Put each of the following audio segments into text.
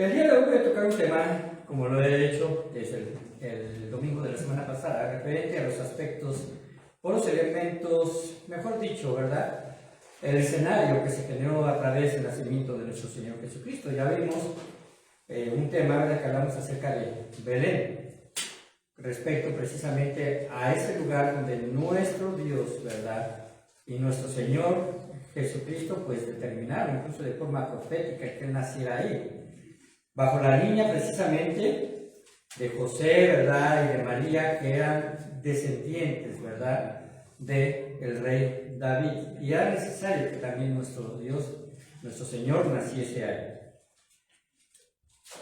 El día de hoy voy a tocar un tema, como lo he hecho desde el domingo de la semana pasada, referente a los aspectos o los elementos, mejor dicho, ¿verdad? El escenario que se generó a través del nacimiento de nuestro Señor Jesucristo. Ya vimos un tema, ¿verdad?, que hablamos acerca de Belén, respecto precisamente a ese lugar donde nuestro Dios, ¿verdad?, y nuestro Señor Jesucristo, pues determinaron, incluso de forma profética, que Él naciera ahí, bajo la línea precisamente de José, ¿verdad?, y de María, que eran descendientes, ¿verdad?, del rey David. Y era necesario que también nuestro Dios, nuestro Señor, naciese ahí.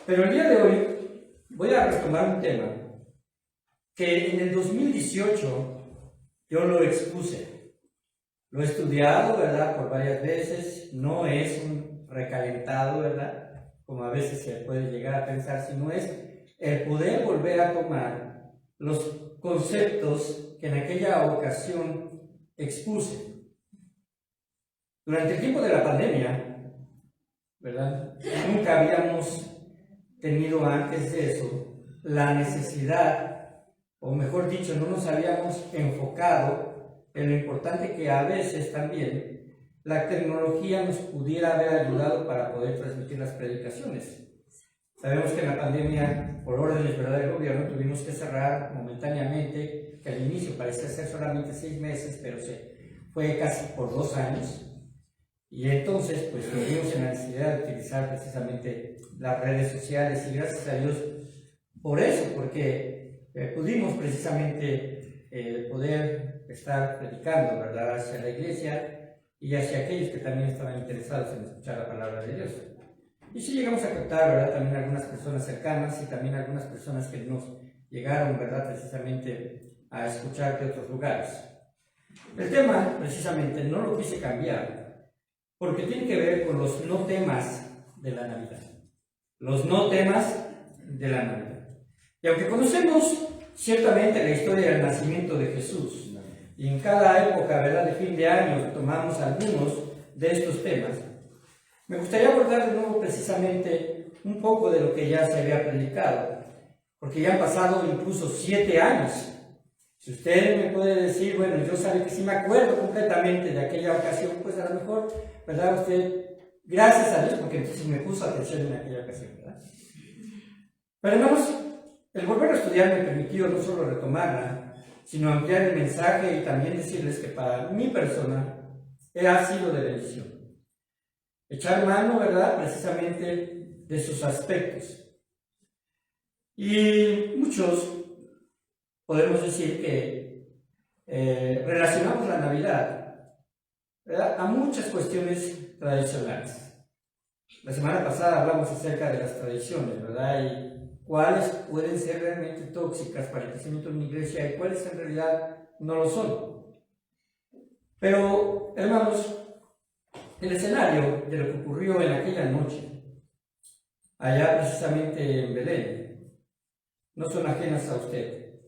Pero el día de hoy voy a retomar un tema que en el 2018 yo lo expuse. Lo he estudiado, ¿verdad?, por varias veces. No es un recalentado, ¿verdad?, como a veces se puede llegar a pensar, sino es el poder volver a tomar los conceptos que en aquella ocasión expuse. Durante el tiempo de la pandemia, ¿verdad?, nunca habíamos tenido antes de eso la necesidad, o mejor dicho, no nos habíamos enfocado en lo importante que a veces también la tecnología nos pudiera haber ayudado para poder transmitir las predicaciones. Sabemos que en la pandemia, por órdenes, ¿verdad?, del gobierno, tuvimos que cerrar momentáneamente, que al inicio parecía ser solamente 6 meses, pero se fue casi por 2 años. Y entonces, pues, nos vimos en la necesidad de utilizar precisamente las redes sociales, y gracias a Dios por eso, porque pudimos precisamente poder estar predicando, ¿verdad?, hacia la iglesia y hacia aquellos que también estaban interesados en escuchar la palabra de Dios. Y sí llegamos a captar, ¿verdad?, también algunas personas cercanas y también algunas personas que nos llegaron, ¿verdad?, precisamente a escuchar de otros lugares. El tema, precisamente, no lo quise cambiar, porque tiene que ver con los no temas de la Navidad. Los no temas de la Navidad. Y aunque conocemos ciertamente la historia del nacimiento de Jesús, y en cada época, ¿verdad?, de fin de año tomamos algunos de estos temas, me gustaría abordar de nuevo precisamente un poco de lo que ya se había predicado, porque ya han pasado incluso 7 años. Si usted me puede decir, bueno, yo sabe que sí me acuerdo completamente de aquella ocasión, pues a lo mejor, ¿verdad?, usted, gracias a Dios, porque entonces me puso atención en aquella ocasión, ¿verdad? Pero hermanos, el volver a estudiar me permitió no solo retomarla, sino ampliar el mensaje y también decirles que para mi persona ha sido de bendición. Echar mano, ¿verdad?, precisamente de sus aspectos. Y muchos podemos decir que relacionamos la Navidad, ¿verdad?, a muchas cuestiones tradicionales. La semana pasada hablamos acerca de las tradiciones, ¿verdad?, y cuáles pueden ser realmente tóxicas para el crecimiento de una iglesia y cuáles en realidad no lo son. Pero, hermanos, el escenario de lo que ocurrió en aquella noche, allá precisamente en Belén, no son ajenas a usted.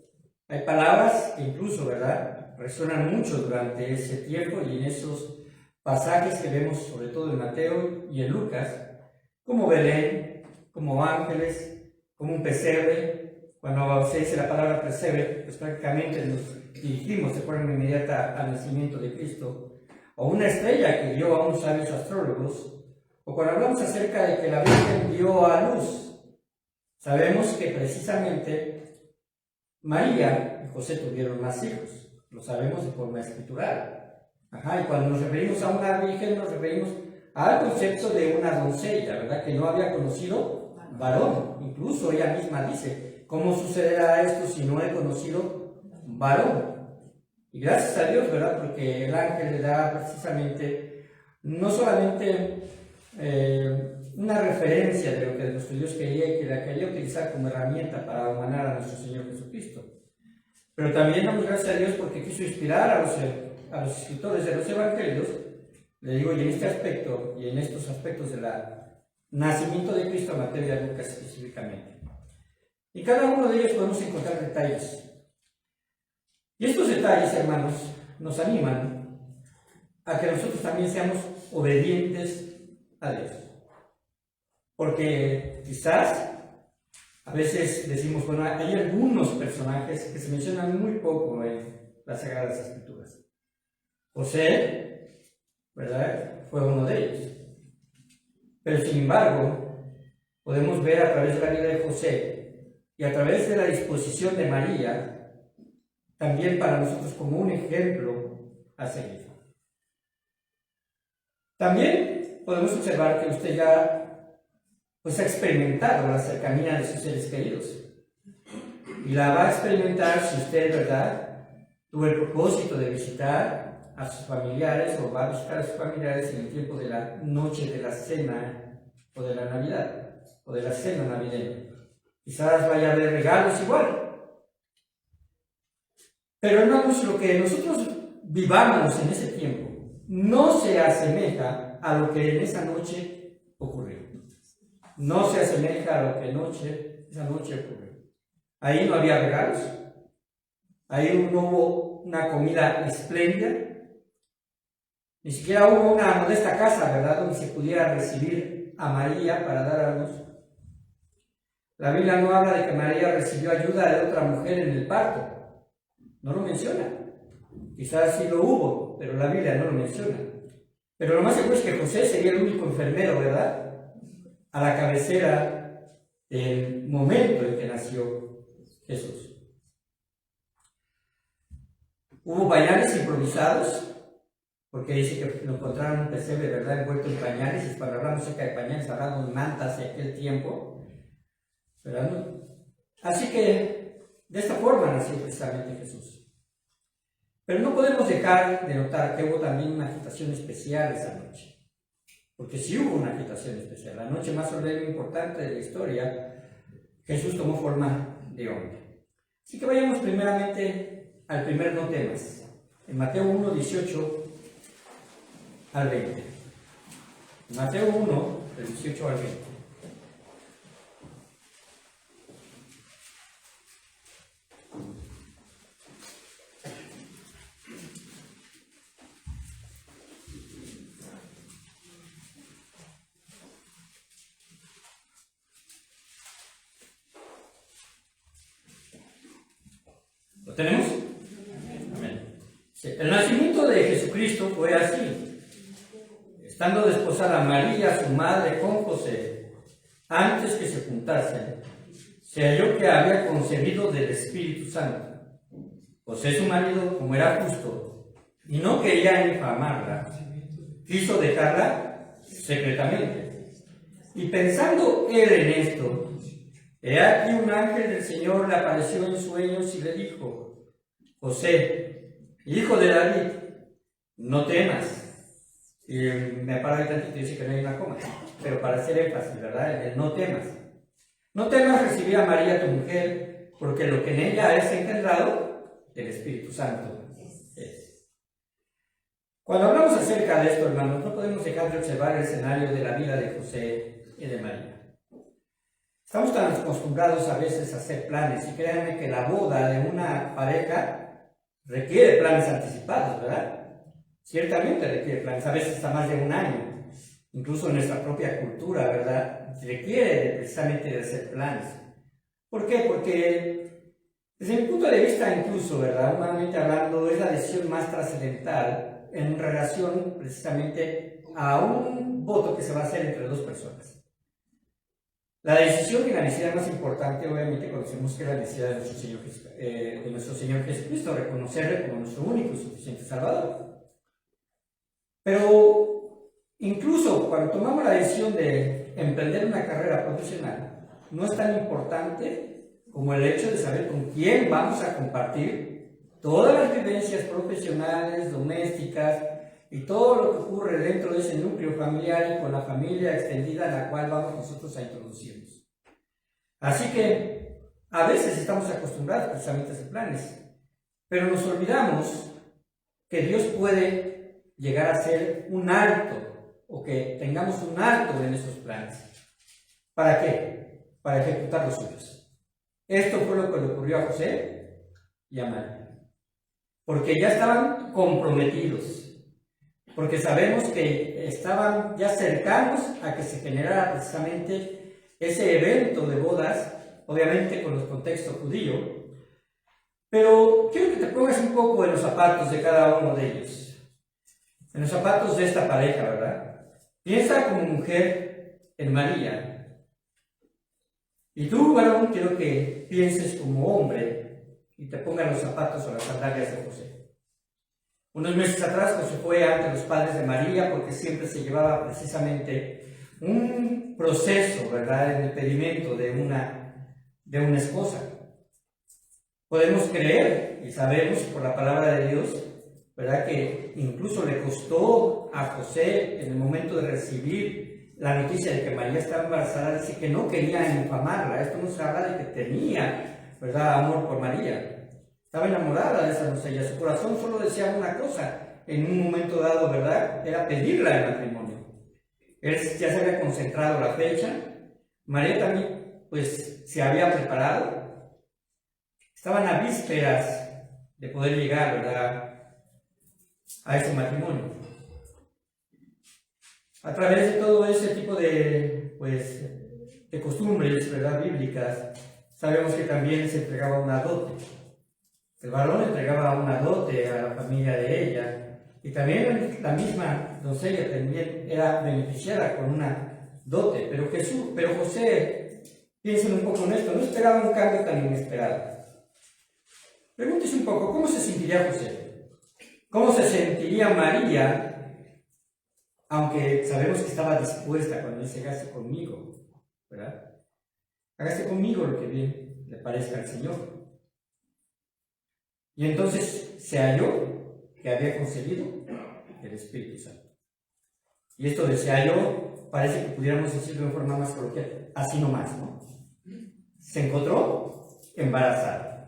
Hay palabras que incluso, ¿verdad?, resuenan mucho durante ese tiempo y en esos pasajes que vemos sobre todo en Mateo y en Lucas, como Belén, como ángeles, como un pesebre. Cuando se dice la palabra pesebre, pues prácticamente nos dirigimos de forma inmediata al nacimiento de Cristo, o una estrella que dio a unos sabios astrólogos, o cuando hablamos acerca de que la Virgen dio a luz, sabemos que precisamente María y José tuvieron más hijos, lo sabemos de forma escritural. Y cuando nos referimos a una virgen, nos referimos al concepto de una doncella, ¿verdad?, que no había conocido varón. Incluso ella misma dice, ¿cómo sucederá esto si no he conocido varón? Y gracias a Dios, ¿verdad?, porque el ángel le da precisamente no solamente una referencia de lo que nuestro Dios quería y que la quería utilizar como herramienta para humanar a nuestro Señor Jesucristo, pero también damos gracias a Dios porque quiso inspirar a los escritores de los evangelios, le digo, y en este aspecto y en estos aspectos del nacimiento de Cristo, Mateo y Lucas específicamente. Y cada uno de ellos podemos encontrar detalles. Y estos detalles, hermanos, nos animan a que nosotros también seamos obedientes a Dios. porque quizás a veces decimos, bueno, hay algunos personajes que se mencionan muy poco en las Sagradas Escrituras. José, ¿verdad?, fue uno de ellos. Pero sin embargo, podemos ver a través de la vida de José y a través de la disposición de María, también para nosotros como un ejemplo a seguir. También podemos observar que usted ya ha experimentado la cercanía de sus seres queridos. Y la va a experimentar si usted, ¿verdad?, tuvo el propósito de visitar a sus familiares o va a visitar a sus familiares en el tiempo de la noche de la cena o de la Navidad o de la cena navideña. Quizás vaya a haber regalos igual. Pero hermanos, lo que nosotros vivamos en ese tiempo no se asemeja a lo que en esa noche ocurrió. No se asemeja a lo que esa noche ocurrió. Ahí no había regalos, ahí no hubo una comida espléndida, ni siquiera hubo una modesta casa, ¿verdad?, donde se pudiera recibir a María para dar a luz. La Biblia no habla de que María recibió ayuda de otra mujer en el parto, no lo menciona. Quizás sí lo hubo, pero la Biblia no lo menciona. Pero lo más seguro es que José sería el único enfermero, ¿verdad?, a la cabecera del momento en que nació Jesús. Hubo pañales improvisados, porque dice que lo encontraron un pesebre, ¿verdad?, envuelto en pañales, y cuando hablamos acerca de pañales, hablamos de mantas de aquel tiempo, ¿verdad? Así que de esta forma nació precisamente Jesús. Pero no podemos dejar de notar que hubo también una agitación especial esa noche. Porque sí hubo una agitación especial. La noche más solemne e importante de la historia, Jesús tomó forma de hombre. Así que vayamos primeramente al primer no temas. En Mateo 1, 18 al 20. Mateo 1, del 18 al 20. ¿Lo tenemos? Amén. El nacimiento de Jesucristo fue así. Estando desposada María, su madre, con José, antes que se juntasen, se halló que había concebido del Espíritu Santo. José, su marido, como era justo, y no quería infamarla, quiso dejarla secretamente. Y pensando él en esto, he aquí un ángel del Señor le apareció en sueños y le dijo: José, hijo de David, no temas. Y me paro ahí tantito y dice que no hay una coma, pero para hacer énfasis, ¿verdad? El no temas. No temas recibir a María tu mujer, porque lo que en ella es engendrado del Espíritu Santo es. Cuando hablamos acerca de esto, hermanos, no podemos dejar de observar el escenario de la vida de José y de María. Estamos tan acostumbrados a veces a hacer planes, y créanme que la boda de una pareja requiere planes anticipados, ¿verdad? Ciertamente requiere planes, a veces hasta más de un año. Incluso en nuestra propia cultura, ¿verdad?, requiere precisamente de hacer planes. ¿Por qué? Porque desde mi punto de vista, incluso, ¿verdad?, humanamente hablando, es la decisión más trascendental en relación precisamente a un voto que se va a hacer entre dos personas. La decisión y la necesidad más importante, obviamente, conocemos que es la necesidad de nuestro Señor Jesucristo, reconocerle como nuestro único y suficiente Salvador. Pero incluso cuando tomamos la decisión de emprender una carrera profesional, no es tan importante como el hecho de saber con quién vamos a compartir todas las vivencias profesionales, domésticas y todo lo que ocurre dentro de ese núcleo familiar y con la familia extendida a la cual vamos nosotros a introducirnos. Así que a veces estamos acostumbrados precisamente a hacer planes, pero nos olvidamos que Dios puede llegar a ser un alto, o que tengamos un alto en esos planes. ¿Para qué? Para ejecutar los suyos. Esto fue lo que le ocurrió a José y a María, porque ya estaban comprometidos. porque sabemos que estaban ya cercanos a que se generara precisamente ese evento de bodas, obviamente con el contexto judío. Pero quiero que te pongas un poco en los zapatos de cada uno de ellos, en los zapatos de esta pareja, ¿verdad? Piensa como mujer en María, y tú, varón, quiero que pienses como hombre y te pongas los zapatos o las sandalias de José. Unos meses atrás José fue ante los padres de María porque siempre se llevaba precisamente un proceso, ¿verdad?, en el pedimento de una esposa. Podemos creer y sabemos por la palabra de Dios, ¿verdad?, que incluso le costó a José en el momento de recibir la noticia de que María estaba embarazada, dice que no quería infamarla. Esto nos habla de que tenía, ¿verdad?, amor por María. Estaba enamorada de esa doncella, su corazón solo deseaba una cosa, en un momento dado, ¿verdad?, era pedirla en matrimonio. Él ya se había concentrado la fecha, María también, pues, se había preparado, estaban a vísperas de poder llegar, ¿verdad?, a ese matrimonio. A través de todo ese tipo de, pues, de costumbres, ¿verdad?, bíblicas, sabemos que también se entregaba una dote. El varón entregaba una dote a la familia de ella, y también la misma doncella también era beneficiada con una dote. Pero José, piensen un poco en esto, no esperaba un cambio tan inesperado. Pregúntese un poco, ¿cómo se sentiría José? ¿Cómo se sentiría María? Aunque sabemos que estaba dispuesta cuando dice, hágase conmigo, ¿verdad? Hágase conmigo lo que bien le parezca al Señor. Y entonces se halló que había concebido el Espíritu Santo. Y esto de se halló, parece que pudiéramos decirlo de forma más coloquial, así nomás, ¿no? Se encontró embarazada.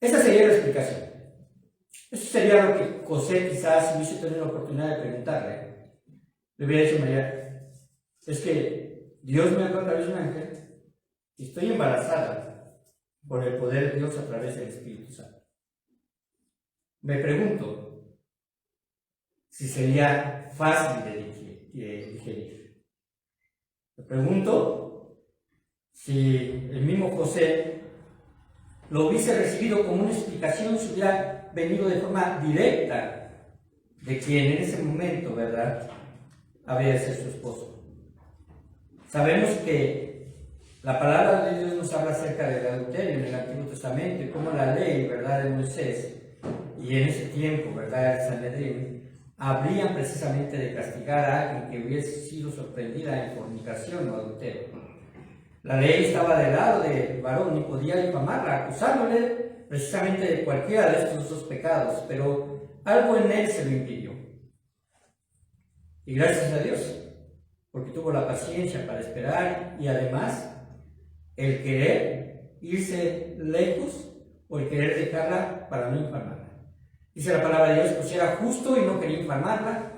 Esa sería la explicación. Eso sería lo que José quizás hubiese tenido la oportunidad de preguntarle. Le hubiera dicho a María, es que Dios me habló a través de un ángel y estoy embarazada por el poder de Dios a través del Espíritu Santo. Me pregunto si sería fácil de digerir. Me pregunto si el mismo José lo hubiese recibido como una explicación, si hubiera venido de forma directa de quien en ese momento, ¿verdad?, había de ser su esposo. Sabemos que la palabra de Dios nos habla acerca del adulterio en el Antiguo Testamento y cómo la ley, ¿verdad?, de Moisés y en ese tiempo, ¿verdad?, el Sanedrín, habrían precisamente de castigar a alguien que hubiese sido sorprendida en fornicación o adulterio. La ley estaba del lado del varón y podía difamarla, acusándole precisamente de cualquiera de estos dos pecados, pero algo en él se lo impidió. Y gracias a Dios, porque tuvo la paciencia para esperar y además el querer irse lejos o el querer dejarla para no infamarla. Dice la palabra de Dios, pues era justo y no quería infamarla.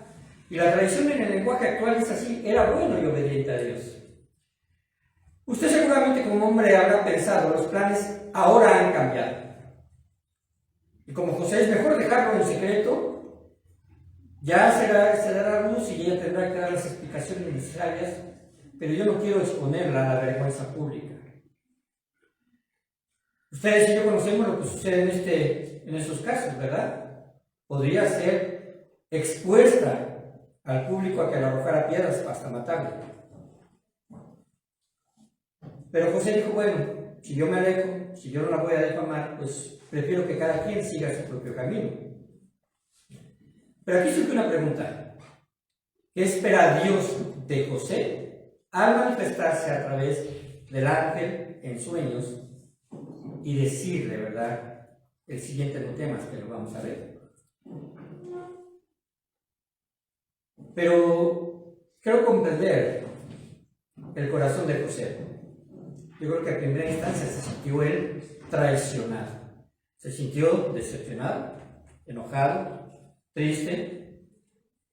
Y la tradición en el lenguaje actual es así, era bueno y obediente a Dios. Usted seguramente como hombre habrá pensado, los planes ahora han cambiado. Y como José es mejor dejarlo en secreto, ya se dará luz y ella tendrá que dar las explicaciones necesarias, pero yo no quiero exponerla a la vergüenza pública. Ustedes y yo conocemos lo que sucede en estos casos, ¿verdad? Podría ser expuesta al público a que le arrojara piedras hasta matarle. Pero José dijo, bueno, si yo me alejo, si yo no la voy a difamar, pues prefiero que cada quien siga su propio camino. Pero aquí surge una pregunta. ¿Qué espera Dios de José al manifestarse a través del ángel en sueños y decirle, ¿verdad?, el siguiente tema que lo vamos a ver? Pero quiero comprender el corazón de José. Yo creo que a primera instancia se sintió él traicionado, se sintió decepcionado, enojado, triste.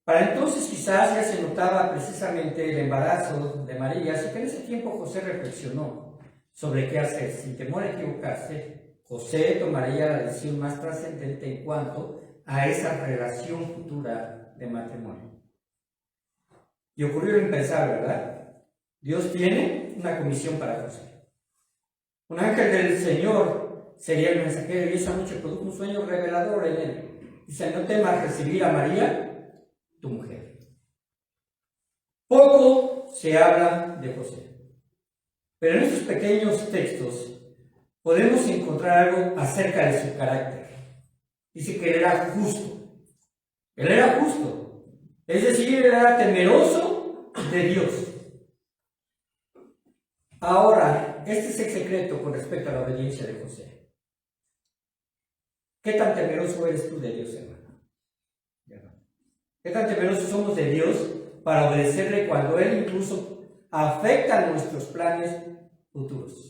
Para entonces quizás ya se notaba precisamente el embarazo de María, así que en ese tiempo José reflexionó sobre qué hacer. Sin temor a equivocarse, José tomaría la decisión más trascendente en cuanto a esa relación futura de matrimonio. Y ocurrió impensable, ¿verdad? Dios tiene una comisión para José. Un ángel del Señor sería el mensajero y esa noche produjo un sueño revelador en él. Dice, no temas recibir a María, tu mujer. Poco se habla de José, pero en estos pequeños textos podemos encontrar algo acerca de su carácter. Dice que él era justo. Él era justo. Es decir, él era temeroso de Dios. Ahora, este es el secreto con respecto a la obediencia de José. ¿Qué tan temeroso eres tú de Dios, hermano? ¿Qué tan temerosos somos de Dios para obedecerle cuando Él incluso afecta nuestros planes futuros?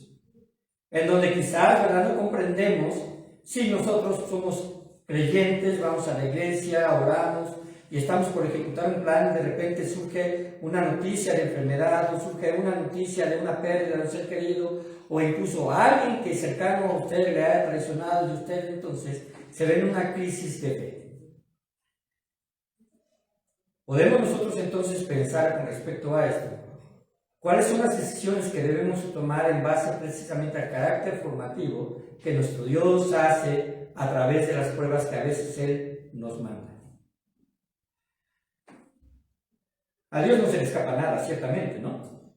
En donde quizás, ¿verdad?, no comprendemos si nosotros somos creyentes, vamos a la iglesia, oramos y estamos por ejecutar un plan, de repente surge una noticia de enfermedad o surge una noticia de una pérdida de un ser querido o incluso alguien que cercano a usted le haya traicionado y usted entonces se ve en una crisis de fe. ¿Podemos nosotros entonces pensar con respecto a esto? ¿Cuáles son las decisiones que debemos tomar en base precisamente al carácter formativo que nuestro Dios hace a través de las pruebas que a veces Él nos manda? A Dios no se le escapa nada, ciertamente, ¿no?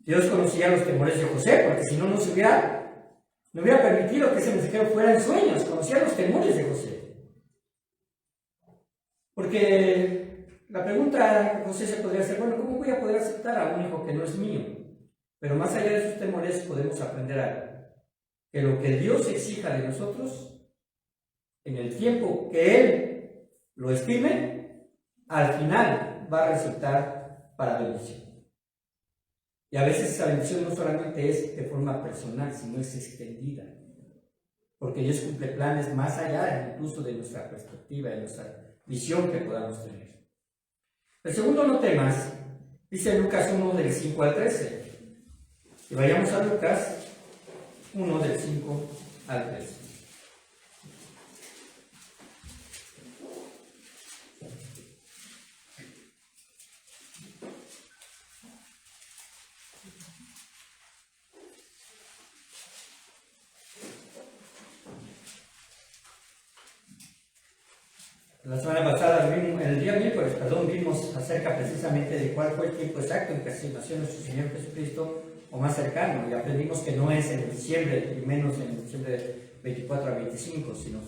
Dios conocía los temores de José, porque si no, no hubiera permitido que ese mensajero fuera en sueños. Conocía los temores de José. Porque la pregunta que José se podría hacer, bueno, ¿cómo voy a poder aceptar a un hijo que no es mío? Pero más allá de esos temores podemos aprender algo. Que lo que Dios exija de nosotros, en el tiempo que Él lo estime, al final va a resultar para bendición. Y a veces esa bendición no solamente es de forma personal, sino es extendida. Porque Dios cumple planes más allá incluso de nuestra perspectiva, de nuestra visión que podamos tener. El segundo no temas, dice Lucas 1 del 5 al 13. Y vayamos a Lucas 1 del 5 al 13. La semana pasada, el día miércoles, vimos acerca precisamente de cuál fue el tiempo exacto en que se nació nuestro Señor Jesucristo, o más cercano, y aprendimos que no es en diciembre, y menos en diciembre de 24 a 25, sino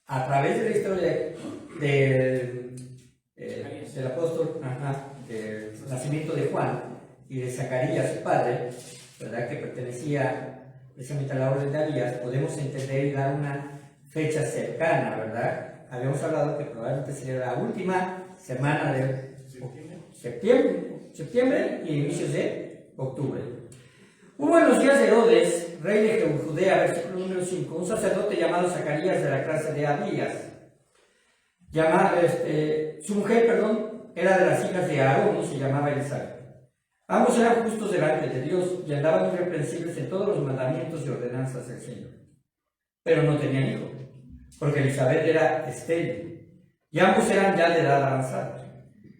a través de la historia del apóstol, del nacimiento de Juan y de Zacarías, su padre, ¿verdad?, que pertenecía precisamente a la orden de Abías, podemos entender y dar una fecha cercana, ¿verdad? Habíamos hablado que probablemente sería la última semana de septiembre y inicios de octubre. Hubo en los días de Herodes, rey de Judea, versículo número 5, un sacerdote llamado Zacarías de la clase de Abías. Su mujer, era de las hijas de Aarón y se llamaba Elizabeth. Ambos eran justos delante de Dios y andaban irreprensibles en todos los mandamientos y ordenanzas del Señor. Pero no tenían hijo, porque Elizabeth era estéril, y ambos eran ya de edad avanzada.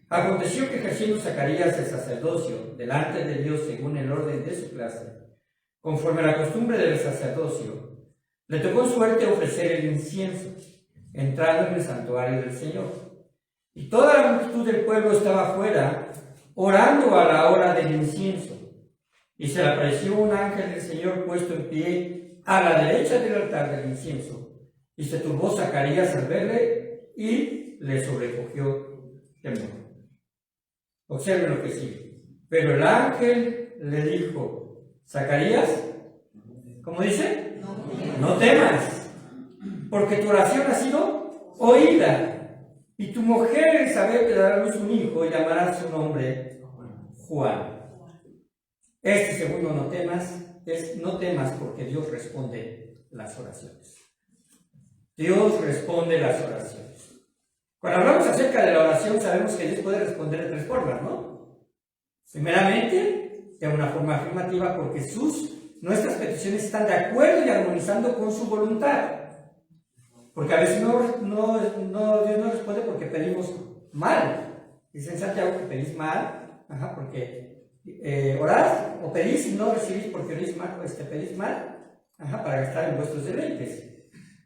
Aconteció que ejerciendo Zacarías el sacerdocio delante de Dios según el orden de su clase, conforme a la costumbre del sacerdocio, le tocó en suerte ofrecer el incienso, entrando en el santuario del Señor. Y toda la multitud del pueblo estaba afuera, orando a la hora del incienso. Y se le apareció un ángel del Señor puesto en pie a la derecha del altar del incienso. Y se turbó Zacarías al verle y le sobrecogió temor. Observen lo que sigue. Pero el ángel le dijo, Zacarías, ¿cómo dice? No temas, porque tu oración ha sido oída, y tu mujer Elizabeth te dará a luz un hijo y llamarás su nombre Juan. Este segundo no temas es no temas porque Dios responde las oraciones. Dios responde las oraciones. Cuando hablamos acerca de la oración, sabemos que Dios puede responder de tres formas, ¿no? Primeramente, de una forma afirmativa, porque sus nuestras peticiones están de acuerdo y armonizando con su voluntad. Porque a veces Dios no responde porque pedimos mal. Dice en Santiago que pedís mal, porque orad o pedís y no recibís porque pedís mal, para gastar en vuestros deleites.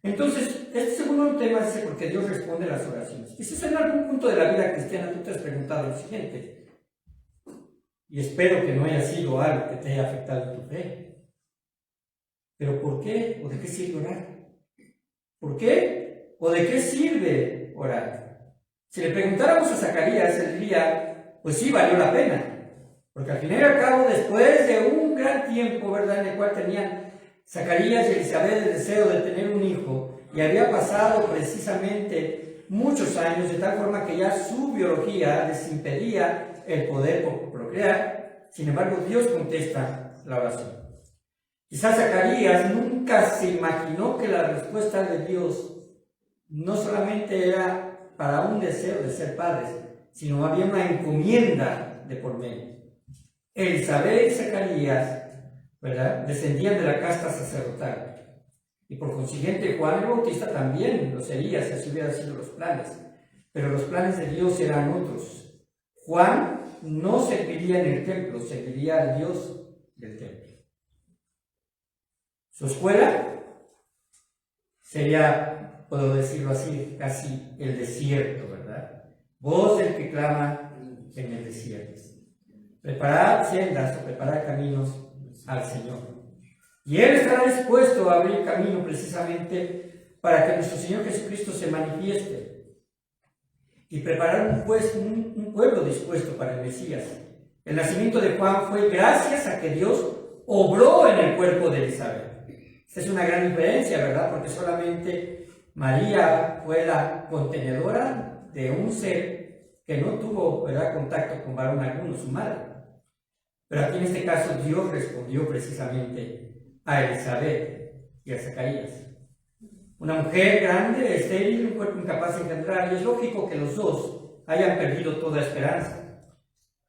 Entonces, este segundo tema dice porque Dios responde a las oraciones. Quizás en algún punto de la vida cristiana tú te has preguntado lo siguiente, y espero que no haya sido algo que te haya afectado tu fe. ¿Pero por qué? ¿O de qué sirve orar? ¿Por qué? ¿O de qué sirve orar? Si le preguntáramos a Zacarías, él diría, pues sí, valió la pena. Porque al fin y al cabo, después de un gran tiempo, ¿verdad?, en el cual tenían Zacarías y Elizabeth el deseo de tener un hijo, y había pasado precisamente muchos años, de tal forma que ya su biología les impedía el poder procrear. Sin embargo, Dios contesta la oración. Quizás Zacarías nunca se imaginó que la respuesta de Dios no solamente era para un deseo de ser padres, sino había una encomienda de por medio. Elizabeth y Zacarías, ¿verdad?, descendían de la casta sacerdotal. Y por consiguiente, Juan el Bautista también lo sería si así hubieran sido los planes. Pero los planes de Dios eran otros. Juan no serviría en el templo, serviría al Dios del templo. Su escuela sería, puedo decirlo así, casi el desierto, ¿verdad? Voz del que clama en el desierto. Preparad sendas o preparad caminos al Señor. Y Él estará dispuesto a abrir camino precisamente para que nuestro Señor Jesucristo se manifieste y preparar un pueblo dispuesto para el Mesías. El nacimiento de Juan fue gracias a que Dios obró en el cuerpo de Elizabeth. Esta es una gran diferencia, ¿verdad? Porque solamente María fue la contenedora de un ser que no tuvo, ¿verdad?, contacto con varón alguno, su madre. Pero aquí en este caso Dios respondió precisamente a Elizabeth y a Zacarías. Una mujer grande, estéril, un cuerpo incapaz de engendrar, y es lógico que los dos hayan perdido toda esperanza.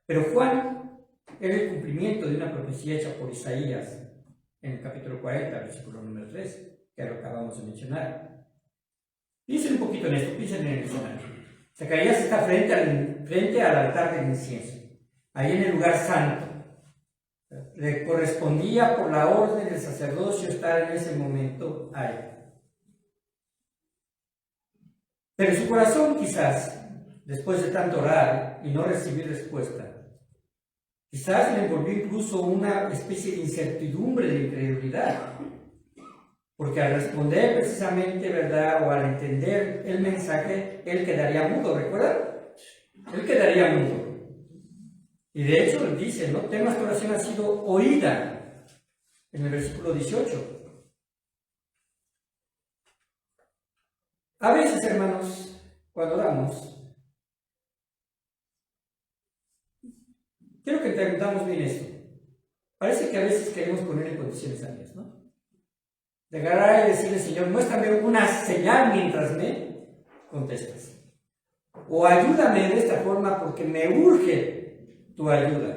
Pero Juan era el cumplimiento de una profecía hecha por Isaías en el capítulo 40, versículo número 3, que lo acabamos de mencionar. Piensen un poquito en esto, piensen en el escenario. Zacarías está frente al altar del incienso, ahí en el lugar santo. Le correspondía por la orden del sacerdocio estar en ese momento ahí. Pero su corazón quizás, después de tanto orar y no recibir respuesta, quizás le envolvió incluso una especie de incertidumbre, de incredulidad. Porque al responder precisamente, ¿verdad?, o al entender el mensaje, él quedaría mudo, ¿recuerdan? Él quedaría mudo. Y de hecho él dice, no temas, tu oración ha sido oída, en el versículo 18. A veces, hermanos, cuando oramos, quiero que entendamos bien esto. Parece que a veces queremos ponerle condiciones a Dios, ¿no? De agarrar y decirle, Señor, muéstrame una señal mientras me contestas. O ayúdame de esta forma porque me urge tu ayuda.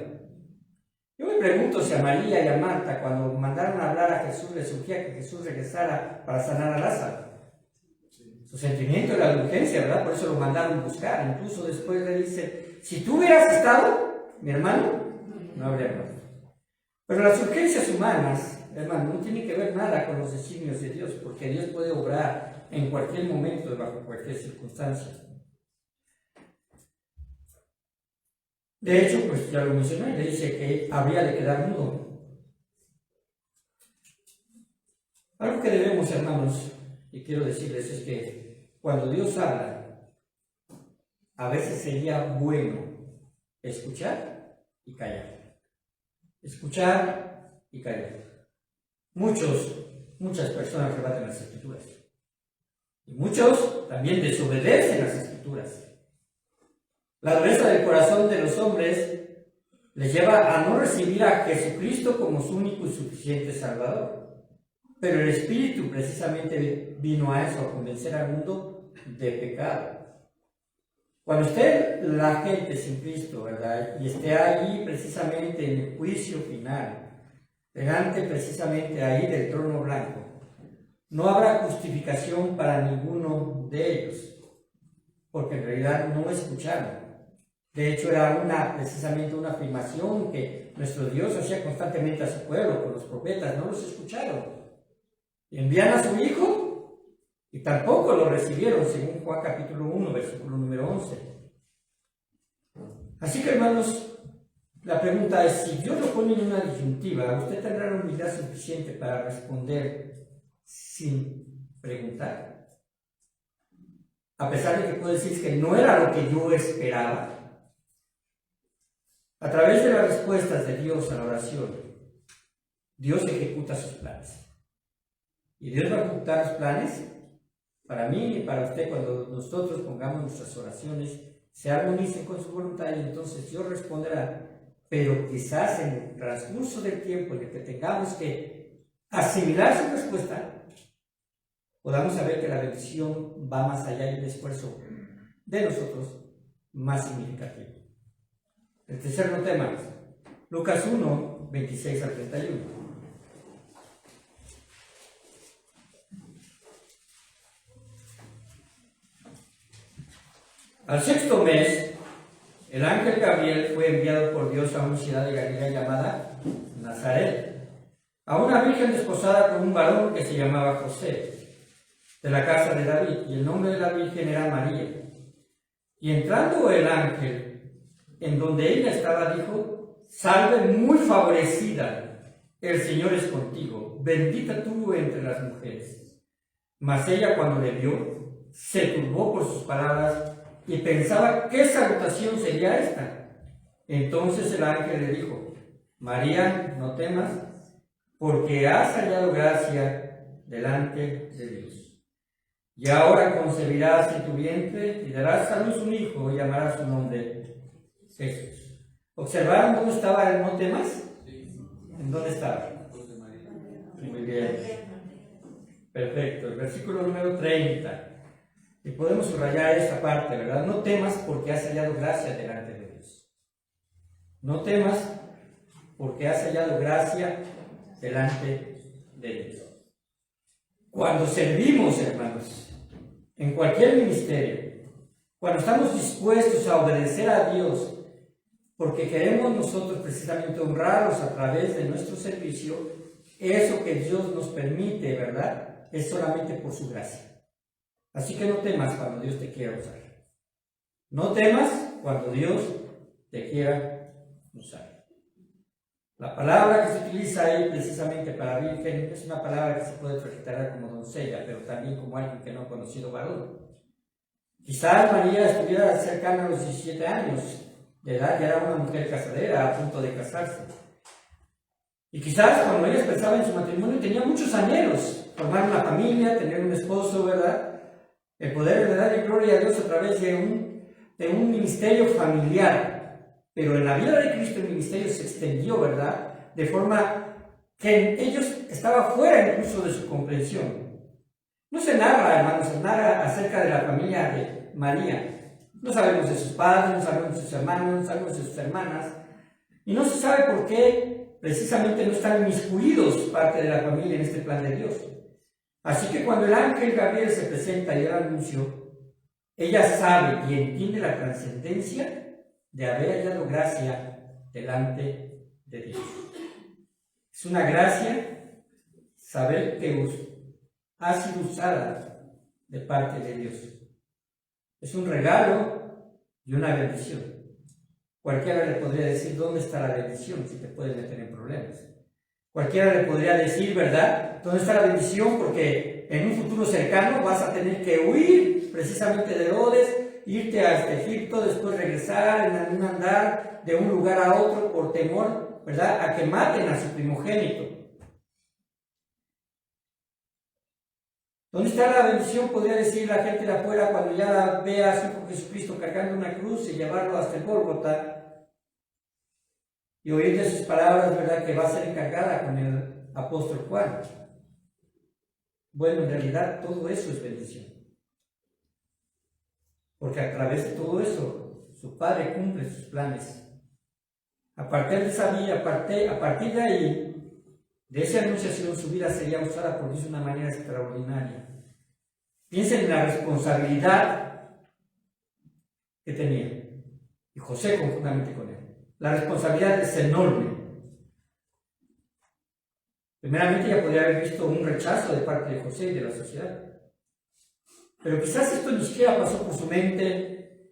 Yo me pregunto si a María y a Marta, cuando mandaron a hablar a Jesús, les surgía que Jesús regresara para sanar a Lázaro. Su sentimiento era la urgencia, ¿verdad? Por eso lo mandaron buscar. Incluso después le dice, si tú hubieras estado, mi hermano, no habría muerto. Pero las urgencias humanas, hermano, no tienen que ver nada con los designios de Dios, porque Dios puede obrar en cualquier momento, bajo cualquier circunstancia. De hecho, pues ya lo mencioné, le dice que habría de quedar mudo. Algo que debemos, hermanos, y quiero decirles, es que cuando Dios habla, a veces sería bueno escuchar y callar. Escuchar y callar. Muchas personas rebatan las Escrituras. Y muchos también desobedecen las Escrituras. La dureza del corazón de los hombres les lleva a no recibir a Jesucristo como su único y suficiente Salvador. Pero el Espíritu precisamente vino a eso, a convencer al mundo de pecado. Cuando esté la gente sin Cristo, ¿verdad?, y esté allí precisamente en el juicio final, delante precisamente ahí del trono blanco, no habrá justificación para ninguno de ellos, porque en realidad no escucharon. De hecho, era precisamente una afirmación que nuestro Dios hacía constantemente a su pueblo, con los profetas, no los escucharon. Envían a su Hijo y tampoco lo recibieron, según Juan capítulo 1, versículo número 11. Así que, hermanos, la pregunta es, si Dios lo pone en una disyuntiva, ¿usted tendrá la humildad suficiente para responder sin preguntar? A pesar de que puede decir que no era lo que yo esperaba. A través de las respuestas de Dios a la oración, Dios ejecuta sus planes. Y Dios va a ejecutar los planes para mí y para usted cuando nosotros pongamos nuestras oraciones, se armonicen con su voluntad y entonces Dios responderá. Pero quizás en el transcurso del tiempo en el que tengamos que asimilar su respuesta, podamos saber que la bendición va más allá y el esfuerzo de nosotros más significativo. El tercer tema, Lucas 1, 26 al 31. Al sexto mes, el ángel Gabriel fue enviado por Dios a una ciudad de Galilea llamada Nazaret, a una virgen desposada con un varón que se llamaba José, de la casa de David, y el nombre de la virgen era María. Y entrando el ángel en donde ella estaba, dijo: salve muy favorecida, el Señor es contigo, bendita tú entre las mujeres. Mas ella, cuando le vio, se turbó por sus palabras y pensaba qué salutación sería esta. Entonces el ángel le dijo: María, no temas, porque has hallado gracia delante de Dios. Y ahora concebirás en tu vientre y darás a luz un hijo y llamarás su nombre Jesús. ¿Observaron dónde estaba el no temas? Sí. ¿En dónde estaba? Muy bien. Perfecto. El versículo número 30. Y podemos subrayar esta parte, ¿verdad? No temas porque has hallado gracia delante de Dios. No temas porque has hallado gracia delante de Dios. Cuando servimos, hermanos, en cualquier ministerio, cuando estamos dispuestos a obedecer a Dios, porque queremos nosotros precisamente honrarlos a través de nuestro servicio, eso que Dios nos permite, ¿verdad?, es solamente por su gracia. Así que no temas cuando Dios te quiera usar. No temas cuando Dios te quiera usar. La palabra que se utiliza ahí precisamente para virgen es una palabra que se puede interpretar como doncella, pero también como alguien que no ha conocido varón. Quizás María estuviera cercana a los 17 años de edad, ya era una mujer casadera a punto de casarse. Y quizás cuando ella pensaba en su matrimonio tenía muchos anhelos, formar una familia, tener un esposo, ¿verdad? El poder de darle gloria a Dios a través de un ministerio familiar. Pero en la vida de Cristo el ministerio se extendió, ¿verdad?, de forma que ellos estaba fuera incluso de su comprensión. No se narra, hermanos, se narra acerca de la familia de María. No sabemos de sus padres, no sabemos de sus hermanos, no sabemos de sus hermanas. Y no se sabe por qué precisamente no están inmiscuidos parte de la familia en este plan de Dios. Así que cuando el ángel Gabriel se presenta y da el anuncio, ella sabe y entiende la trascendencia de haber hallado gracia delante de Dios. Es una gracia saber que ha sido usada de parte de Dios. Es un regalo y una bendición. Cualquiera le podría decir: ¿dónde está la bendición si te puedes meter en problemas? Cualquiera le podría decir, ¿verdad?, ¿dónde está la bendición? Porque en un futuro cercano vas a tener que huir precisamente de Herodes, irte hasta Egipto, después regresar en un andar de un lugar a otro por temor, ¿verdad?, a que maten a su primogénito. ¿Dónde está la bendición? Podría decir la gente de afuera cuando ya vea a su Hijo Jesucristo cargando una cruz y llevarlo hasta el Gólgota y oír de sus palabras, ¿verdad?, que va a ser encargada con el apóstol Juan. Bueno, en realidad todo eso es bendición, porque a través de todo eso su Padre cumple sus planes. A partir de esa vida, a partir de ahí, de esa anunciación, su vida sería usada por Dios de una manera extraordinaria. Piensen en la responsabilidad que tenía, y José conjuntamente con él. La responsabilidad es enorme. Primeramente, ella podría haber visto un rechazo de parte de José y de la sociedad. Pero quizás esto ni siquiera pasó por su mente,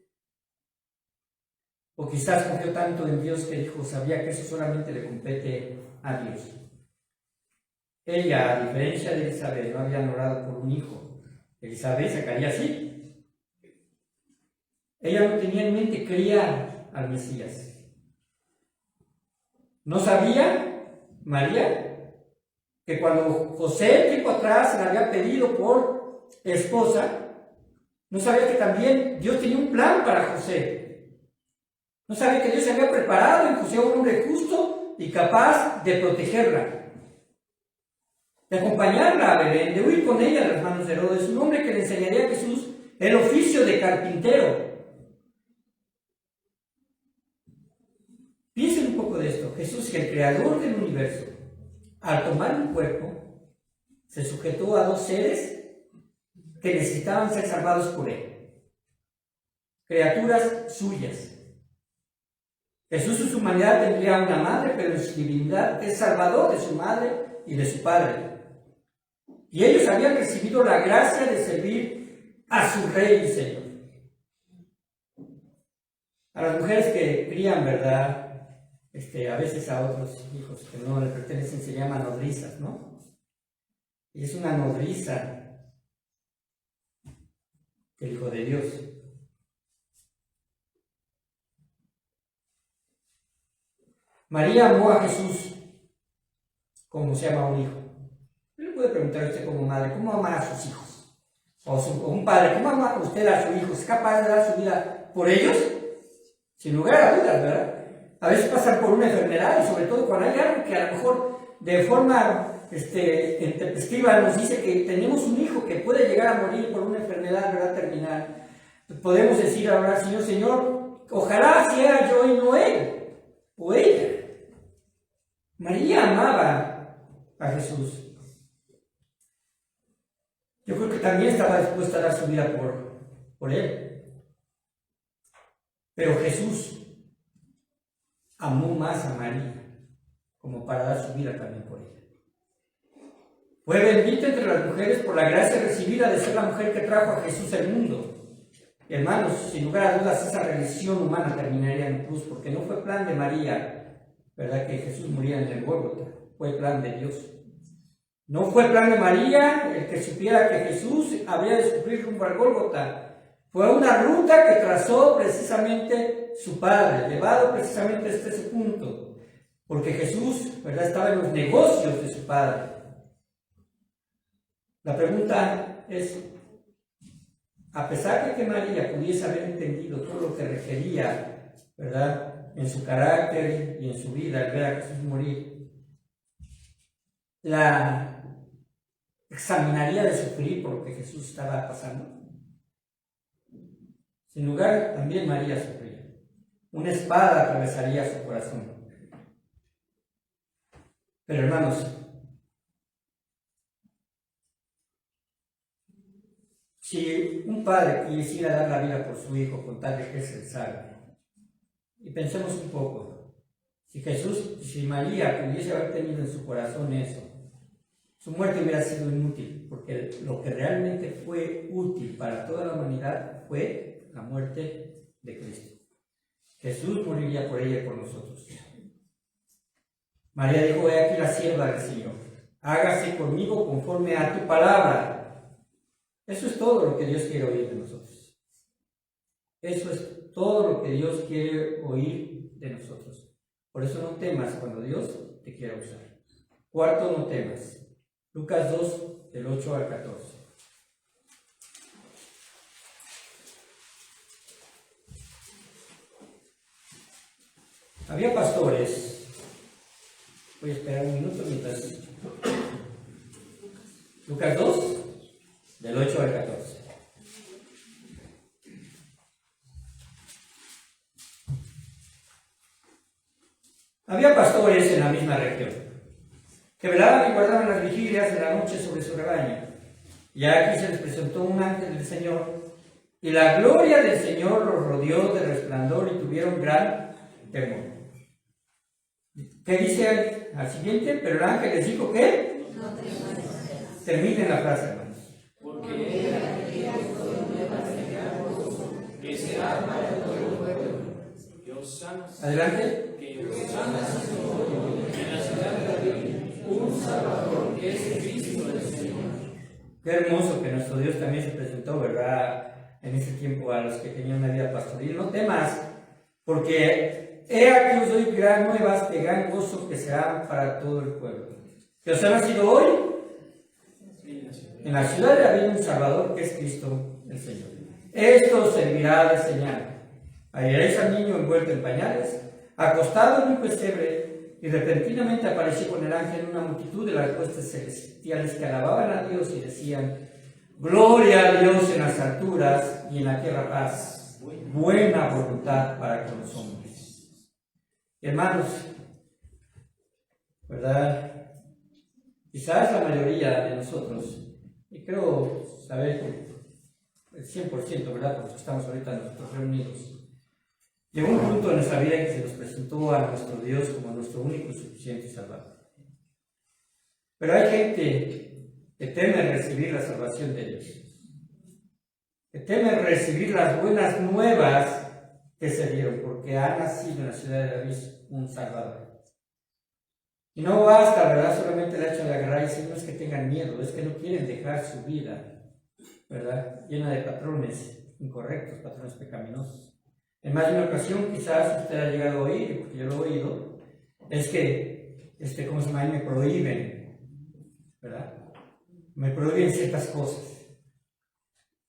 o quizás confió tanto en Dios que dijo, sabía que eso solamente le compete a Dios. Ella, a diferencia de Elizabeth, no había orado por un hijo. Elizabeth sacaría así. Ella no tenía en mente criar al Mesías. No sabía, María, que cuando José tiempo atrás le había pedido por esposa, no sabía que también Dios tenía un plan para José. No sabía que Dios se había preparado en José un hombre justo y capaz de protegerla, de acompañarla a Belén, de huir con ella a las manos de Herodes, un hombre que le enseñaría a Jesús el oficio de carpintero. Piensen un poco de esto. Jesús, el creador del universo, al tomar un cuerpo, se sujetó a dos seres que necesitaban ser salvados por él. Criaturas suyas. Jesús en su humanidad tendría una madre, pero en su divinidad es salvador de su madre y de su padre. Y ellos habían recibido la gracia de servir a su Rey y Señor. A las mujeres que crían, ¿verdad? A veces a otros hijos que no le pertenecen se llaman nodrizas, ¿no? Y es una nodriza el Hijo de Dios. María amó a Jesús como se ama a un hijo. Yo le puede preguntar a usted como madre, ¿cómo ama a sus hijos? O un padre, ¿cómo ama usted a su hijo? ¿Es capaz de dar su vida por ellos? Sin lugar a dudas, ¿verdad? A veces pasan por una enfermedad y sobre todo cuando hay algo que a lo mejor de forma intempestiva nos dice que tenemos un hijo que puede llegar a morir por una enfermedad, ¿verdad? Terminal. Podemos decir ahora, Señor, ojalá sea yo y no él o ella. María amaba a Jesús. Yo creo que también estaba dispuesta a dar su vida por él. Pero Jesús amó más a María como para dar su vida también por ella. Fue bendita entre las mujeres por la gracia recibida de ser la mujer que trajo a Jesús al mundo. Hermanos, sin lugar a dudas, esa religión humana terminaría en cruz, porque no fue plan de María, ¿verdad?, que Jesús muriera en el Gólgota. Fue plan de Dios. No fue plan de María el que supiera que Jesús había de sufrir rumbo al Gólgota. Fue una ruta que trazó precisamente su Padre, llevado precisamente hasta ese punto, porque Jesús, ¿verdad?, estaba en los negocios de su Padre. La pregunta es, a pesar de que María pudiese haber entendido todo lo que requería, ¿verdad?, en su carácter y en su vida al ver a Jesús morir, ¿la examinaría de sufrir por lo que Jesús estaba pasando? Sin lugar, también María sufría. Una espada atravesaría su corazón. Pero hermanos, si un padre quisiera dar la vida por su hijo con tal de que se salve, y pensemos un poco, si María pudiese haber tenido en su corazón eso, su muerte hubiera sido inútil, porque lo que realmente fue útil para toda la humanidad fue la muerte de Cristo. Jesús moriría por ella y por nosotros. María dijo, he aquí la sierva del Señor, hágase conmigo conforme a tu palabra. Eso es todo lo que Dios quiere oír de nosotros. Eso es todo lo que Dios quiere oír de nosotros. Por eso no temas cuando Dios te quiera usar. Cuarto, no temas. Lucas 2, del 8 al 14. Había pastores. Voy a esperar un minuto mientras. Lucas 2, del 8 al 14. Había pastores en la misma región. que velaban y guardaban las vigilias de la noche sobre su rebaño. Y aquí se les presentó un ángel del Señor, y la gloria del Señor los rodeó de resplandor y tuvieron gran temor. ¿Qué dice al siguiente? Pero el ángel les dijo que no temas. Terminen la frase, hermanos. Porque he aquí os doy nuevas de gran gozo, que será para todo el pueblo. Adelante. Que os sanas en la ciudad de David un Salvador, que es Cristo el Señor. Qué hermoso que nuestro Dios también se presentó, ¿verdad? En ese tiempo a los que tenían una vida pastoril. No temas, porque he aquí os doy gran nuevas de gran gozo que serán para todo el pueblo. Que os ha nacido hoy en la ciudad de David un Salvador, que es Cristo el Señor. Esto servirá de señal. Hallaréis al niño envuelto en pañales, acostado en un pesebre, y repentinamente apareció con el ángel una multitud de las huestes celestiales que alababan a Dios y decían: Gloria a Dios en las alturas y en la tierra paz, buena voluntad para con los hombres. Hermanos, ¿verdad? Quizás la mayoría de nosotros, y creo saber que el 100%, ¿verdad? Porque estamos ahorita nosotros reunidos, llegó un punto en nuestra vida en que se nos presentó a nuestro Dios como nuestro único y suficiente Salvador. Pero hay gente que teme recibir la salvación de Dios, que teme recibir las buenas nuevas que se dieron, porque ha nacido en la ciudad de David un Salvador. Y no basta, ¿verdad?, solamente el hecho de agarrar y decir: no es que tengan miedo, es que no quieren dejar su vida, ¿verdad?, llena de patrones incorrectos, patrones pecaminosos. En más de una ocasión, quizás usted ha llegado a oír, porque yo lo he oído, es que, ¿cómo se llama?, me prohíben, ¿verdad? Me prohíben ciertas cosas.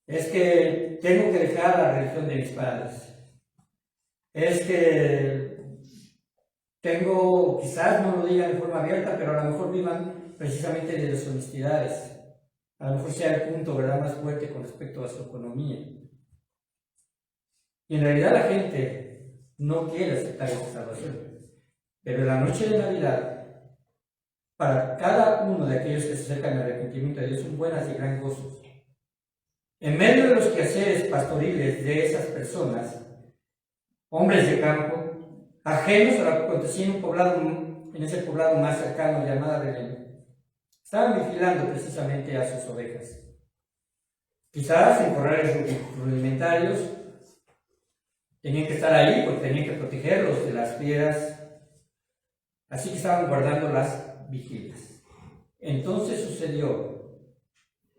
Es que tengo que dejar la religión de mis padres. Es que tengo, quizás no lo digan de forma abierta, pero a lo mejor vivan precisamente de deshonestidades. A lo mejor sea el punto, ¿verdad?, más fuerte con respecto a su economía. Y en realidad la gente no quiere aceptar esa salvación. Pero en la noche de Navidad, para cada uno de aquellos que se acercan al arrepentimiento de Dios, son buenas y gran gozo. En medio de los quehaceres pastoriles de esas personas, hombres de campo, ajenos a lo que acontecía en ese poblado más cercano llamado Belén, estaban vigilando precisamente a sus ovejas. Quizás en corrales rudimentarios, tenían que estar ahí porque tenían que protegerlos de las fieras, así que estaban guardando las vigilias. Entonces sucedió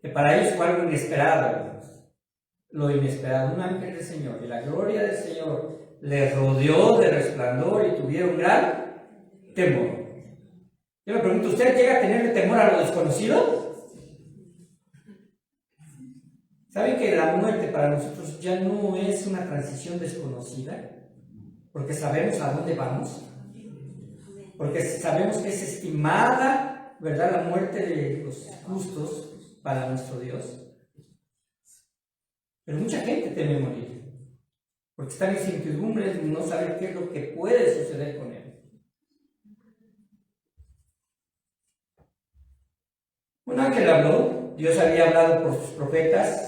que para ellos fue algo inesperado, hermanos. Lo inesperado, un ángel del Señor, y la gloria del Señor les rodeó de resplandor y tuvieron gran temor. Yo me pregunto, ¿usted llega a tener temor a lo desconocido? ¿Saben que la muerte para nosotros ya no es una transición desconocida? Porque sabemos a dónde vamos. Porque sabemos que es estimada, ¿verdad?, la muerte de los justos para nuestro Dios. Pero mucha gente teme morir, porque está en incertidumbre de no saber qué es lo que puede suceder con él. Un ángel habló, Dios había hablado por sus profetas,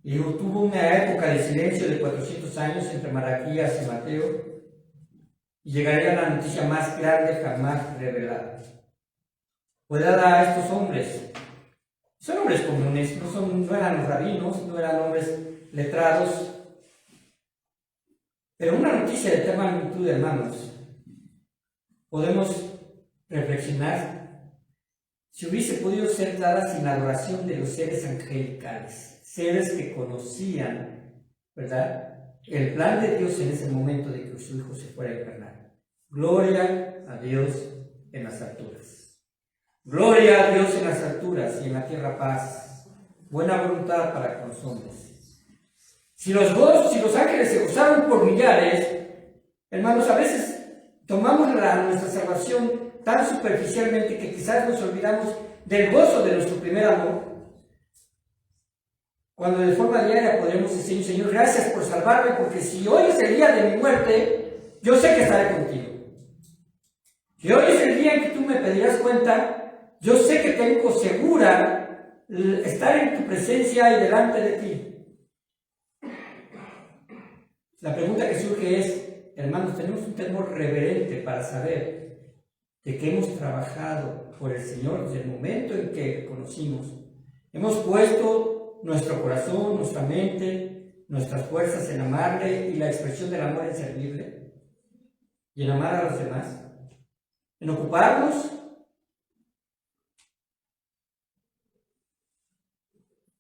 y tuvo una época de silencio de 400 años entre Malaquías y Mateo, y llegaría la noticia más grande jamás revelada. Fue dada a estos hombres. Son hombres comunes, no eran los rabinos, no eran hombres letrados, pero una noticia de tal magnitud, hermanos. Podemos reflexionar si hubiese podido ser dada sin la adoración de los seres angelicales, seres que conocían, ¿verdad?, el plan de Dios en ese momento de que su Hijo se fuera a encarnar. Gloria a Dios en las alturas. Gloria a Dios en las alturas y en la tierra paz. Buena voluntad para con los hombres. Si los ángeles se gozaron por millares, hermanos, a veces tomamos nuestra salvación tan superficialmente que quizás nos olvidamos del gozo de nuestro primer amor. Cuando de forma diaria podremos decir: Señor, gracias por salvarme, porque si hoy es el día de mi muerte, yo sé que estaré contigo. Si hoy cuenta, yo sé que tengo segura estar en tu presencia y delante de ti. La pregunta que surge es, hermanos, tenemos un temor reverente para saber de que hemos trabajado por el Señor desde el momento en que conocimos. Hemos puesto nuestro corazón, nuestra mente, nuestras fuerzas en amarle y la expresión del amor en servirle y en amar a los demás, en ocuparnos.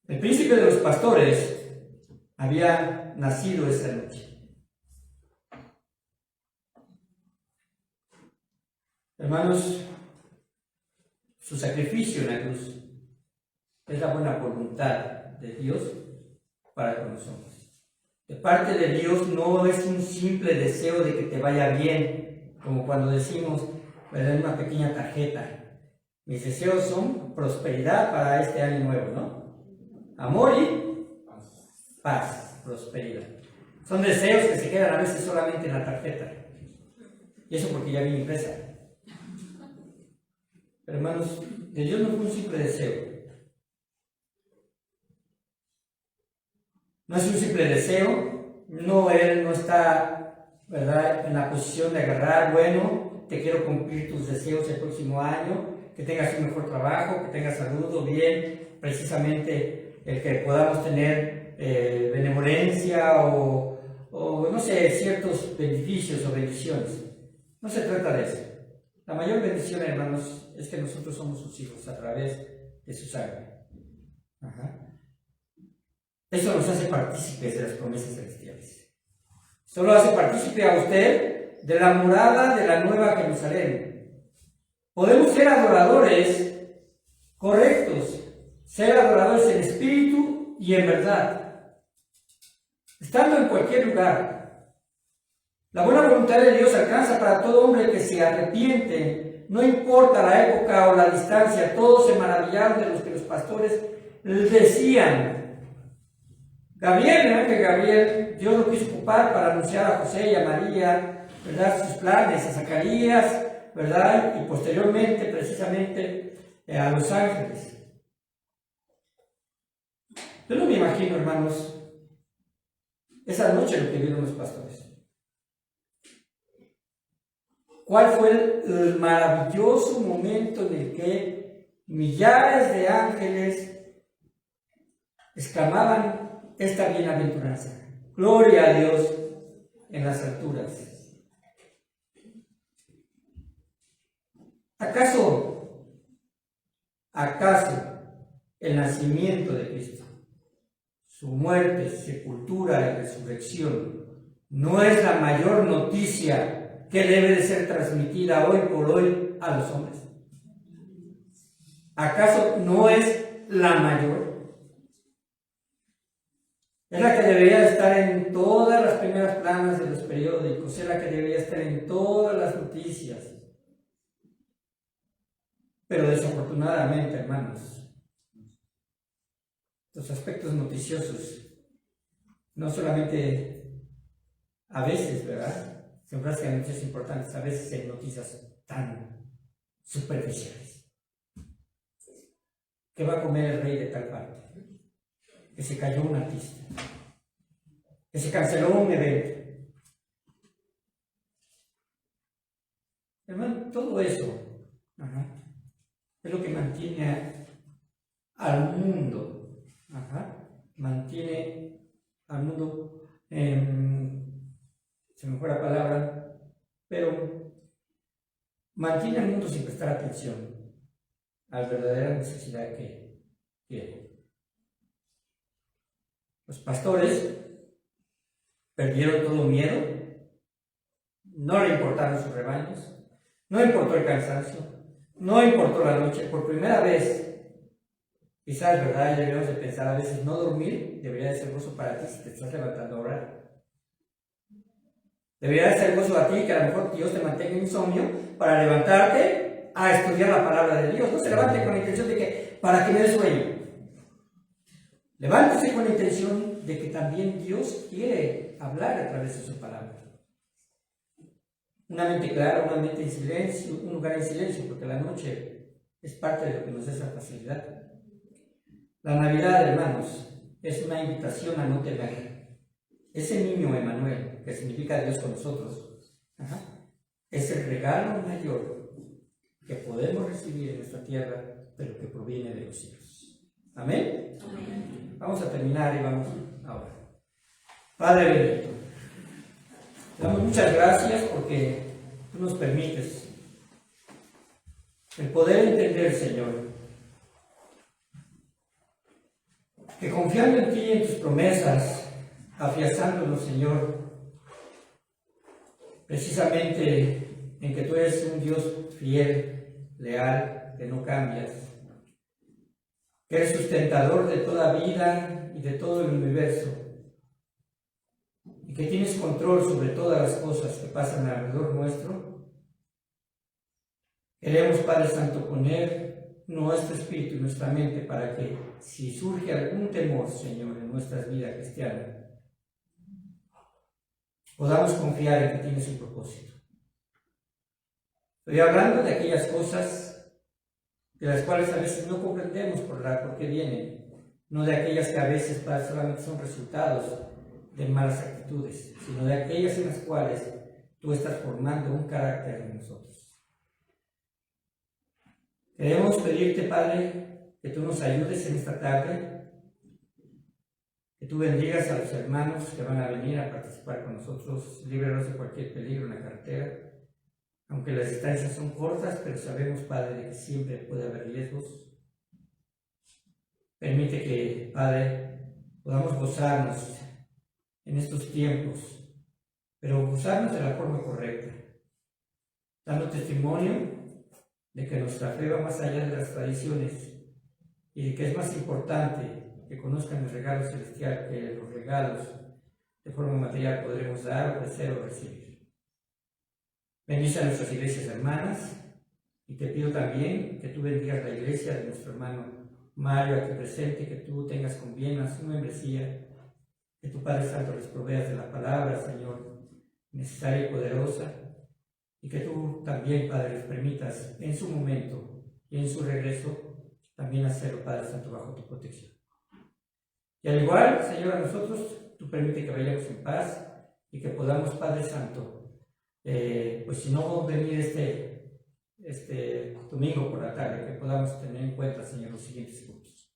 El príncipe de los pastores había nacido esa noche. Hermanos, su sacrificio en la cruz es la buena voluntad de Dios para con nosotros. De parte de Dios no es un simple deseo de que te vaya bien, como cuando decimos, ¿verdad?, en una pequeña tarjeta. Mis deseos son prosperidad para este año nuevo, ¿no? Amor y paz, prosperidad. Son deseos que se quedan a veces solamente en la tarjeta. Y eso porque ya viene impresa. Pero hermanos, de Dios no fue un simple deseo. No es un simple deseo. No, Él no está, ¿verdad?, en la posición de agarrar, bueno, te quiero cumplir tus deseos el próximo año, que tengas un mejor trabajo, que tengas salud o bien, precisamente el que podamos tener benevolencia o no sé, ciertos beneficios o bendiciones. No se trata de eso. La mayor bendición, hermanos, es que nosotros somos sus hijos a través de su sangre. Eso nos hace partícipes de las promesas celestiales. Esto lo hace partícipe a usted de la morada de la Nueva Jerusalén. Podemos ser adoradores correctos, ser adoradores en espíritu y en verdad, estando en cualquier lugar. La buena voluntad de Dios alcanza para todo hombre que se arrepiente, no importa la época o la distancia. Todos se maravillaron de los que los pastores decían. Gabriel, el ángel Gabriel, Dios lo quiso ocupar para anunciar a José y a María, ¿verdad?, sus planes, a Zacarías, ¿verdad?, y posteriormente, precisamente, a los ángeles. Yo no me imagino, hermanos, esa noche lo que vieron los pastores. ¿Cuál fue el maravilloso momento en el que millares de ángeles exclamaban esta bienaventuranza? Gloria a Dios en las alturas. ¿Acaso el nacimiento de Cristo, su muerte, sepultura y resurrección, no es la mayor noticia que debe de ser transmitida hoy por hoy a los hombres? ¿Acaso no es la mayor? Es la que debería estar en todas las primeras planas de los periódicos, es la que debería estar en todas las noticias. Pero desafortunadamente, hermanos, los aspectos noticiosos no solamente a veces, ¿verdad?, se enfrascan en noticias importantes, a veces en noticias tan superficiales. ¿Qué va a comer el rey de tal parte? Que se cayó un artista, que se canceló un evento. Hermano, todo eso es lo que mantiene al mundo, mantiene al mundo, se me fue la palabra, pero mantiene al mundo sin prestar atención a la verdadera necesidad que tiene. Los pastores perdieron todo miedo, no le importaron sus rebaños, no importó el cansancio, no importó la noche. Por primera vez, quizás, ¿verdad?, deberíamos de pensar a veces, no dormir debería de ser gozo para ti si te estás levantando a orar. Debería de ser gozo a ti que a lo mejor Dios te mantenga insomnio para levantarte a estudiar la palabra de Dios. No se levante con la intención de que para que me dé sueño. Levántese con la intención de que también Dios quiere hablar a través de su palabra. Una mente clara, una mente en silencio, un lugar en silencio, porque la noche es parte de lo que nos da esa facilidad. La Navidad, hermanos, es una invitación a no temer. Ese niño Emmanuel, que significa Dios con nosotros, es el regalo mayor que podemos recibir en nuestra tierra, pero que proviene de los cielos. ¿Amén? Amén. Vamos a terminar y vamos ahora. Padre bendito, te damos muchas gracias porque tú nos permites el poder entender, Señor, que confiando en ti y en tus promesas, afianzándonos, Señor, precisamente en que tú eres un Dios fiel, leal, que no cambias, que eres sustentador de toda vida y de todo el universo, y que tienes control sobre todas las cosas que pasan alrededor nuestro. Queremos, Padre Santo, poner nuestro espíritu y nuestra mente para que, si surge algún temor, Señor, en nuestras vidas cristianas, podamos confiar en que tienes un propósito. Estoy hablando de aquellas cosas de las cuales a veces no comprendemos por qué vienen, no de aquellas que a veces solamente son resultados de malas actitudes, sino de aquellas en las cuales tú estás formando un carácter en nosotros. Queremos pedirte, Padre, que tú nos ayudes en esta tarde, que tú bendigas a los hermanos que van a venir a participar con nosotros, líbranos de cualquier peligro en la carretera, aunque las distancias son cortas, pero sabemos, Padre, de que siempre puede haber riesgos. Permite que, Padre, podamos gozarnos en estos tiempos, pero gozarnos de la forma correcta, dando testimonio de que nuestra fe va más allá de las tradiciones y de que es más importante que conozcan el regalo celestial que los regalos de forma material podremos dar, ofrecer o recibir. Bendice a nuestras iglesias hermanas y te pido también que tú bendigas la iglesia de nuestro hermano Mario aquí presente, que tú tengas con bien a su membresía, que tu Padre Santo les proveas de la palabra, Señor, necesaria y poderosa, y que tú también, Padre, les permitas en su momento y en su regreso también hacerlo, Padre Santo, bajo tu protección. Y al igual, Señor, a nosotros, tú permite que vayamos en paz y que podamos, Padre Santo, pues si no venir este domingo por la tarde, que podamos tener en cuenta, Señor, los siguientes puntos.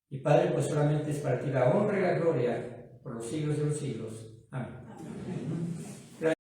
Y Padre, pues solamente es para ti la honra y la gloria por los siglos de los siglos. Amén.